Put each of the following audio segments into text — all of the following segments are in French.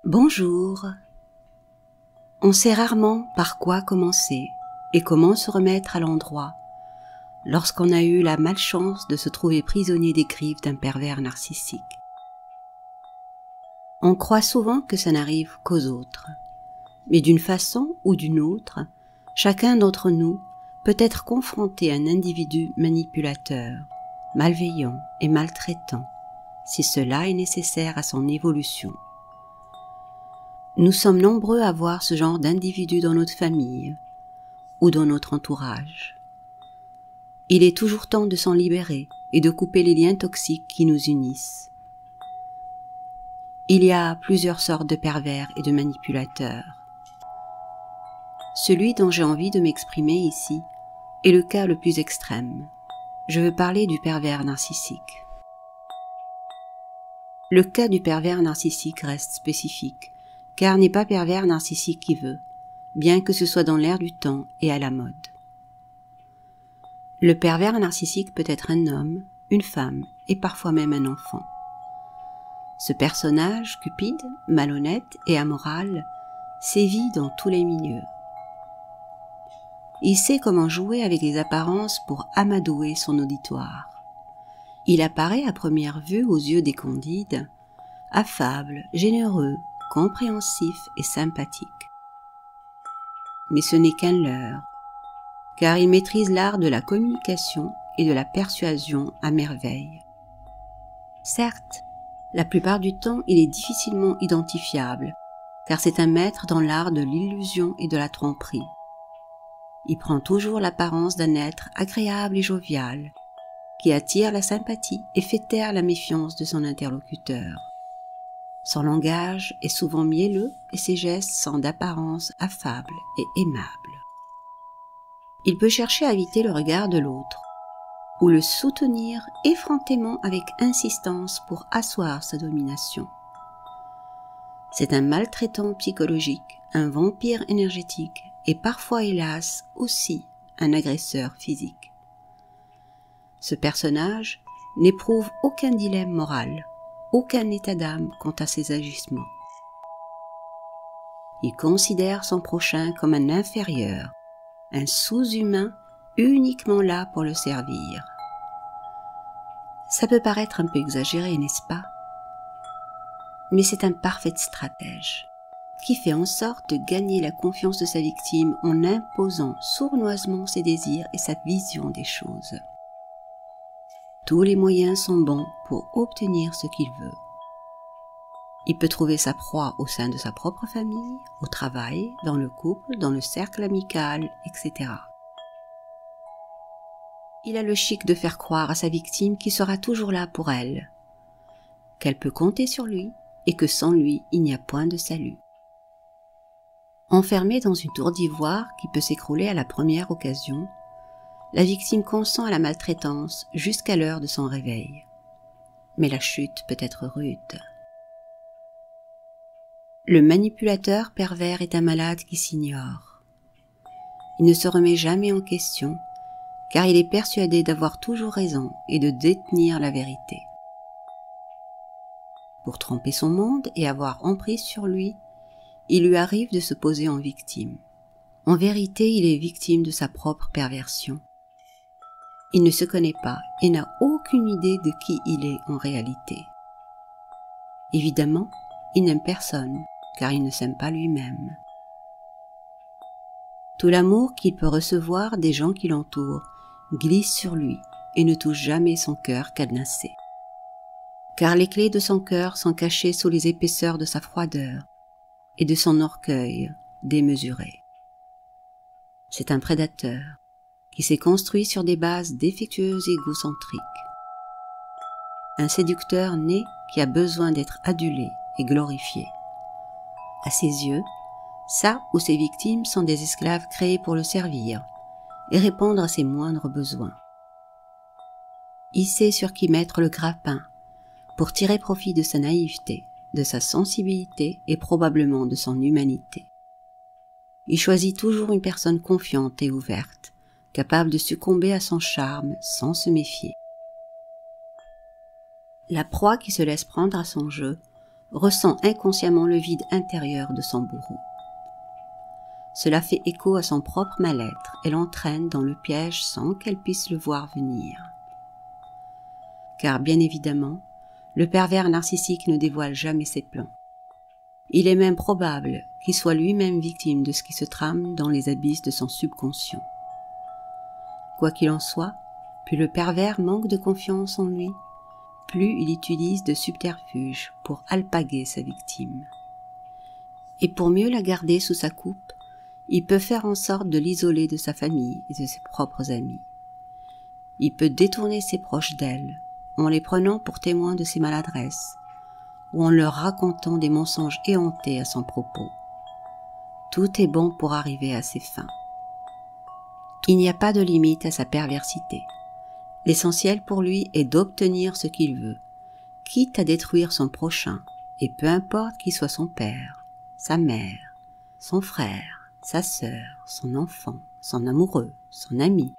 Bonjour. On sait rarement par quoi commencer et comment se remettre à l'endroit lorsqu'on a eu la malchance de se trouver prisonnier des griffes d'un pervers narcissique. On croit souvent que ça n'arrive qu'aux autres, mais d'une façon ou d'une autre, chacun d'entre nous peut être confronté à un individu manipulateur, malveillant et maltraitant, si cela est nécessaire à son évolution. Nous sommes nombreux à voir ce genre d'individus dans notre famille ou dans notre entourage. Il est toujours temps de s'en libérer et de couper les liens toxiques qui nous unissent. Il y a plusieurs sortes de pervers et de manipulateurs. Celui dont j'ai envie de m'exprimer ici est le cas le plus extrême. Je veux parler du pervers narcissique. Le cas du pervers narcissique reste spécifique, car n'est pas pervers narcissique qui veut, bien que ce soit dans l'air du temps et à la mode. Le pervers narcissique peut être un homme, une femme et parfois même un enfant. Ce personnage cupide, malhonnête et amoral sévit dans tous les milieux. Il sait comment jouer avec les apparences pour amadouer son auditoire. Il apparaît à première vue aux yeux des Candides, affable, généreux, compréhensif et sympathique. Mais ce n'est qu'un leurre, car il maîtrise l'art de la communication et de la persuasion à merveille. Certes, la plupart du temps, il est difficilement identifiable, car c'est un maître dans l'art de l'illusion et de la tromperie. Il prend toujours l'apparence d'un être agréable et jovial, qui attire la sympathie et fait taire la méfiance de son interlocuteur. Son langage est souvent mielleux et ses gestes sont d'apparence affable et aimable. Il peut chercher à éviter le regard de l'autre, ou le soutenir effrontément avec insistance pour asseoir sa domination. C'est un maltraitant psychologique, un vampire énergétique et parfois, hélas, aussi un agresseur physique. Ce personnage n'éprouve aucun dilemme moral, aucun état d'âme quant à ses agissements. Il considère son prochain comme un inférieur, un sous-humain uniquement là pour le servir. Ça peut paraître un peu exagéré, n'est-ce pas? Mais c'est un parfait stratège qui fait en sorte de gagner la confiance de sa victime en imposant sournoisement ses désirs et sa vision des choses. Tous les moyens sont bons pour obtenir ce qu'il veut. Il peut trouver sa proie au sein de sa propre famille, au travail, dans le couple, dans le cercle amical, etc. Il a le chic de faire croire à sa victime qu'il sera toujours là pour elle, qu'elle peut compter sur lui et que sans lui, il n'y a point de salut. Enfermée dans une tour d'ivoire qui peut s'écrouler à la première occasion, la victime consent à la maltraitance jusqu'à l'heure de son réveil. Mais la chute peut être rude. Le manipulateur pervers est un malade qui s'ignore. Il ne se remet jamais en question, car il est persuadé d'avoir toujours raison et de détenir la vérité. Pour tromper son monde et avoir emprise sur lui, il lui arrive de se poser en victime. En vérité, il est victime de sa propre perversion. Il ne se connaît pas et n'a aucune idée de qui il est en réalité. Évidemment, il n'aime personne, car il ne s'aime pas lui-même. Tout l'amour qu'il peut recevoir des gens qui l'entourent glisse sur lui et ne touche jamais son cœur cadenassé. Car les clés de son cœur sont cachées sous les épaisseurs de sa froideur et de son orgueil démesuré. C'est un prédateur qui s'est construit sur des bases défectueuses et égocentriques. Un séducteur né qui a besoin d'être adulé et glorifié. À ses yeux, sa ou ses victimes sont des esclaves créés pour le servir et répondre à ses moindres besoins. Il sait sur qui mettre le grappin pour tirer profit de sa naïveté, de sa sensibilité et probablement de son humanité. Il choisit toujours une personne confiante et ouverte, capable de succomber à son charme sans se méfier. La proie qui se laisse prendre à son jeu ressent inconsciemment le vide intérieur de son bourreau. Cela fait écho à son propre mal-être et l'entraîne dans le piège sans qu'elle puisse le voir venir. Car bien évidemment, le pervers narcissique ne dévoile jamais ses plans. Il est même probable qu'il soit lui-même victime de ce qui se trame dans les abysses de son subconscient. Quoi qu'il en soit, plus le pervers manque de confiance en lui, plus il utilise de subterfuges pour alpaguer sa victime. Et pour mieux la garder sous sa coupe, il peut faire en sorte de l'isoler de sa famille et de ses propres amis. Il peut détourner ses proches d'elle, en les prenant pour témoins de ses maladresses, ou en leur racontant des mensonges éhontés à son propos. Tout est bon pour arriver à ses fins. Il n'y a pas de limite à sa perversité. L'essentiel pour lui est d'obtenir ce qu'il veut, quitte à détruire son prochain, et peu importe qui soit son père, sa mère, son frère, sa sœur, son enfant, son amoureux, son ami,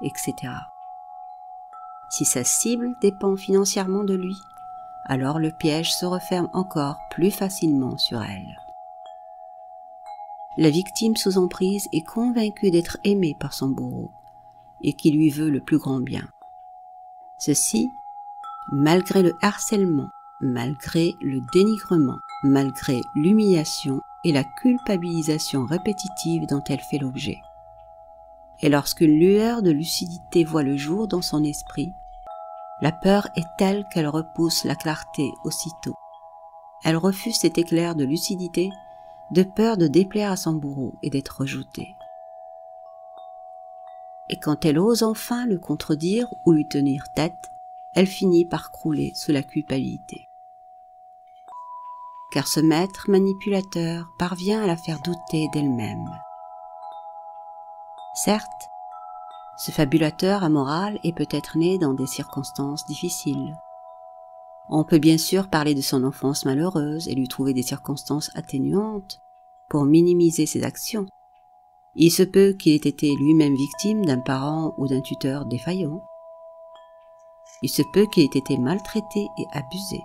etc. Si sa cible dépend financièrement de lui, alors le piège se referme encore plus facilement sur elle. La victime sous emprise est convaincue d'être aimée par son bourreau et qui lui veut le plus grand bien. Ceci, malgré le harcèlement, malgré le dénigrement, malgré l'humiliation et la culpabilisation répétitive dont elle fait l'objet. Et lorsqu'une lueur de lucidité voit le jour dans son esprit, la peur est telle qu'elle repousse la clarté aussitôt. Elle refuse cet éclair de lucidité de peur de déplaire à son bourreau et d'être rejetée. Et quand elle ose enfin le contredire ou lui tenir tête, elle finit par crouler sous la culpabilité. Car ce maître manipulateur parvient à la faire douter d'elle-même. Certes, ce fabulateur amoral est peut-être né dans des circonstances difficiles. On peut bien sûr parler de son enfance malheureuse et lui trouver des circonstances atténuantes pour minimiser ses actions. Il se peut qu'il ait été lui-même victime d'un parent ou d'un tuteur défaillant. Il se peut qu'il ait été maltraité et abusé,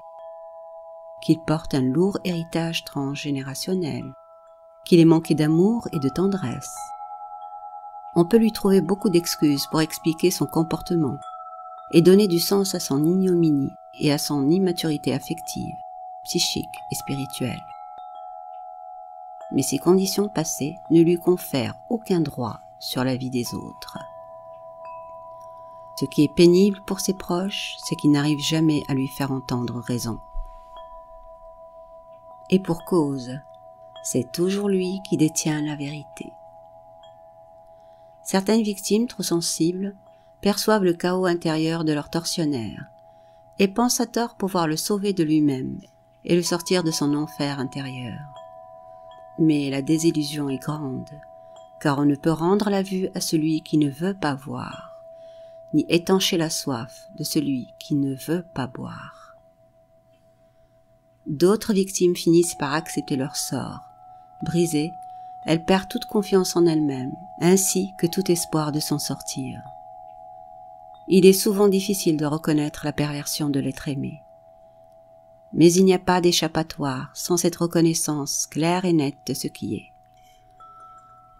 qu'il porte un lourd héritage transgénérationnel, qu'il ait manqué d'amour et de tendresse. On peut lui trouver beaucoup d'excuses pour expliquer son comportement et donner du sens à son ignominie et à son immaturité affective, psychique et spirituelle. Mais ces conditions passées ne lui confèrent aucun droit sur la vie des autres. Ce qui est pénible pour ses proches, c'est qu'ils n'arrivent jamais à lui faire entendre raison. Et pour cause, c'est toujours lui qui détient la vérité. Certaines victimes trop sensibles perçoivent le chaos intérieur de leur tortionnaire et pensent à tort pouvoir le sauver de lui-même et le sortir de son enfer intérieur. Mais la désillusion est grande, car on ne peut rendre la vue à celui qui ne veut pas voir, ni étancher la soif de celui qui ne veut pas boire. D'autres victimes finissent par accepter leur sort. Brisées, elles perdent toute confiance en elles-mêmes, ainsi que tout espoir de s'en sortir. Il est souvent difficile de reconnaître la perversion de l'être aimé. Mais il n'y a pas d'échappatoire sans cette reconnaissance claire et nette de ce qui est.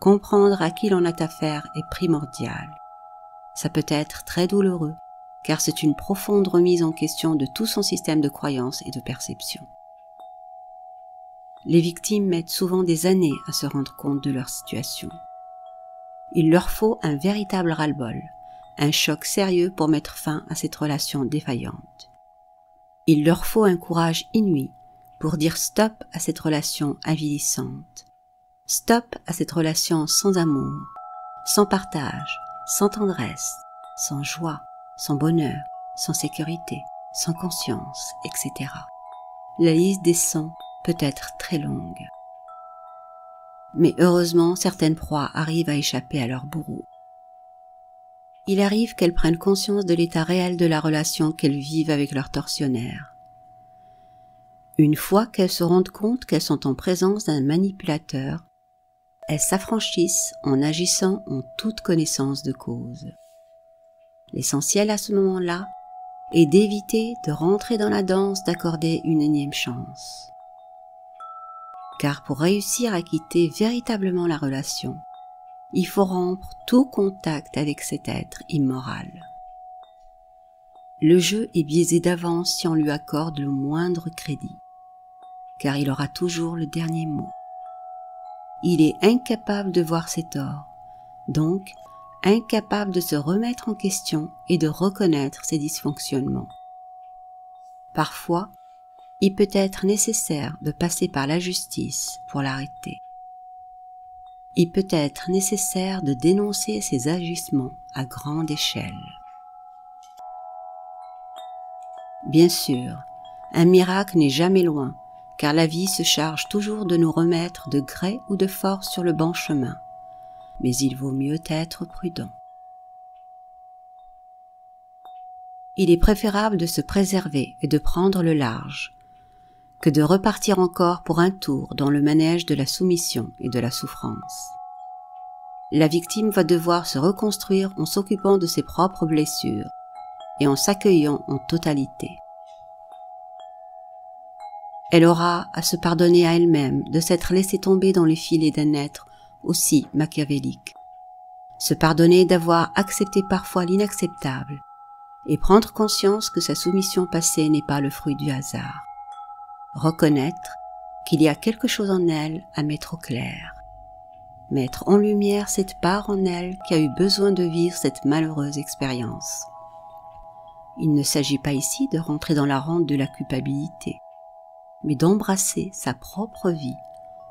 Comprendre à qui l'on a affaire est primordial. Ça peut être très douloureux, car c'est une profonde remise en question de tout son système de croyances et de perception. Les victimes mettent souvent des années à se rendre compte de leur situation. Il leur faut un véritable ras-le-bol, un choc sérieux pour mettre fin à cette relation défaillante. Il leur faut un courage inouï pour dire stop à cette relation avilissante, stop à cette relation sans amour, sans partage, sans tendresse, sans joie, sans bonheur, sans sécurité, sans conscience, etc. La liste des sans peut être très longue. Mais heureusement, certaines proies arrivent à échapper à leur bourreau. Il arrive qu'elles prennent conscience de l'état réel de la relation qu'elles vivent avec leur tortionnaire. Une fois qu'elles se rendent compte qu'elles sont en présence d'un manipulateur, elles s'affranchissent en agissant en toute connaissance de cause. L'essentiel à ce moment-là et d'éviter de rentrer dans la danse d'accorder une énième chance. Car pour réussir à quitter véritablement la relation, il faut rompre tout contact avec cet être immoral. Le jeu est biaisé d'avance si on lui accorde le moindre crédit, car il aura toujours le dernier mot. Il est incapable de voir ses torts, donc incapable de se remettre en question et de reconnaître ses dysfonctionnements. Parfois, il peut être nécessaire de passer par la justice pour l'arrêter. Il peut être nécessaire de dénoncer ses agissements à grande échelle. Bien sûr, un miracle n'est jamais loin, car la vie se charge toujours de nous remettre de gré ou de force sur le bon chemin, mais il vaut mieux être prudent. Il est préférable de se préserver et de prendre le large, que de repartir encore pour un tour dans le manège de la soumission et de la souffrance. La victime va devoir se reconstruire en s'occupant de ses propres blessures et en s'accueillant en totalité. Elle aura à se pardonner à elle-même de s'être laissée tomber dans les filets d'un être aussi machiavélique, se pardonner d'avoir accepté parfois l'inacceptable et prendre conscience que sa soumission passée n'est pas le fruit du hasard. Reconnaître qu'il y a quelque chose en elle à mettre au clair. Mettre en lumière cette part en elle qui a eu besoin de vivre cette malheureuse expérience. Il ne s'agit pas ici de rentrer dans la rente de la culpabilité, mais d'embrasser sa propre vie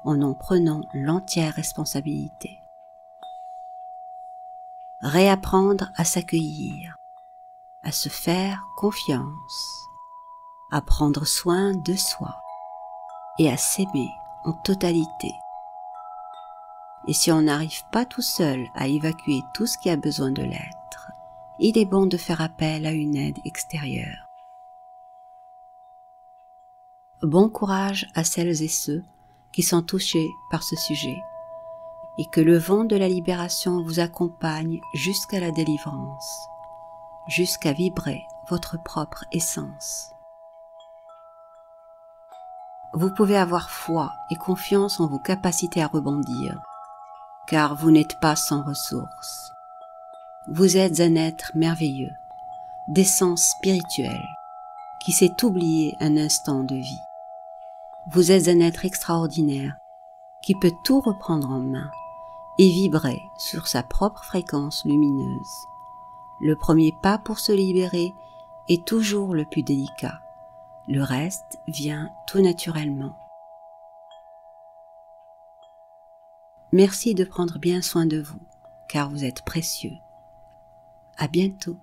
en prenant l'entière responsabilité. Réapprendre à s'accueillir, à se faire confiance, à prendre soin de soi et à s'aimer en totalité. Et si on n'arrive pas tout seul à évacuer tout ce qui a besoin de l'être, il est bon de faire appel à une aide extérieure. Bon courage à celles et ceux qui sont touchés par ce sujet, et que le vent de la libération vous accompagne jusqu'à la délivrance, jusqu'à vibrer votre propre essence. Vous pouvez avoir foi et confiance en vos capacités à rebondir, car vous n'êtes pas sans ressources. Vous êtes un être merveilleux, d'essence spirituelle, qui sait oublier un instant de vie. Vous êtes un être extraordinaire, qui peut tout reprendre en main et vibrer sur sa propre fréquence lumineuse. Le premier pas pour se libérer est toujours le plus délicat. Le reste vient tout naturellement. Merci de prendre bien soin de vous, car vous êtes précieux. À bientôt.